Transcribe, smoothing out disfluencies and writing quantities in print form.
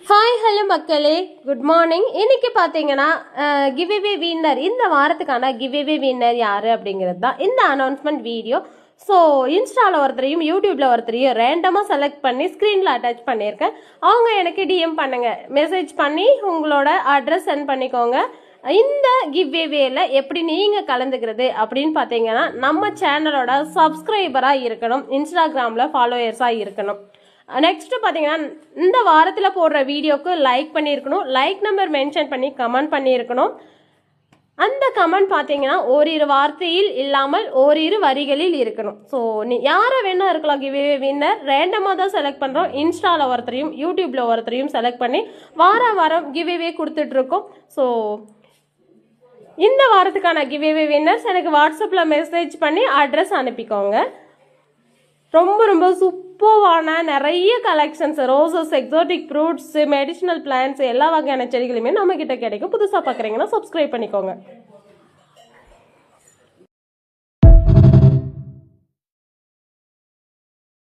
Hi hello மக்களே, good morning. இன்னைக்கு பார்த்தீங்கன்னா கிவ்அவே வின்னர், இந்த வாரத்துக்கான கிவ்அவே வின்னர் யார் அப்படிங்கிறது தான் இந்த அனௌன்ஸ்மெண்ட் வீடியோ. ஸோ இன்ஸ்டாவில் ஒருத்தரையும் யூடியூப்பில் ஒருத்தரையும் ரேண்டமாக செலக்ட் பண்ணி ஸ்க்ரீனில் அட்டாச் பண்ணியிருக்கேன். அவங்க எனக்கு டிஎம் பண்ணுங்கள், மெசேஜ் பண்ணி உங்களோட அட்ரஸ் சென்ட் பண்ணிக்கோங்க. இந்த கிவ்அவேல எப்படி நீங்கள் கலந்துக்கிறது அப்படின்னு பார்த்தீங்கன்னா, நம்ம சேனலோட சப்ஸ்கிரைபராக இருக்கணும், இன்ஸ்டாகிராமில் ஃபாலோயர்ஸாக இருக்கணும். நெக்ஸ்ட்டு பார்த்தீங்கன்னா, இந்த வாரத்தில் போடுற வீடியோக்கு லைக் பண்ணியிருக்கணும், லைக் நம்பர் மென்ஷன் பண்ணி கமெண்ட் பண்ணியிருக்கணும். அந்த கமெண்ட் பார்த்தீங்கன்னா ஓரிரு வார்த்தையில் இல்லாமல் ஓரிரு வரிகளில் இருக்கணும். ஸோ யாரை வேணா இருக்கலாம் கிவ்அவே வின்னர். ரேண்டமாக தான் செலக்ட் பண்ணுறோம். இன்ஸ்டாவில் ஒருத்தரையும் யூடியூப்பில் ஒருத்தரையும் செலக்ட் பண்ணி வாரம் கிவ்அவே கொடுத்துட்ருக்கோம். ஸோ இந்த வாரத்துக்கான கிவ்அவே வின்னர்ஸ் எனக்கு வாட்ஸ்அப்பில் மெசேஜ் பண்ணி அட்ரஸ் அனுப்பிக்கோங்க. ரொம்ப சூப்பரான நிறைய collections, roses, exotic fruits, medicinal plants, எல்லா வகையான செடிகளுமே நம்ம கிட்ட கிடைக்கும். புதுசாக பார்க்குறீங்கன்னா சப்ஸ்கிரைப் பண்ணிக்கோங்க.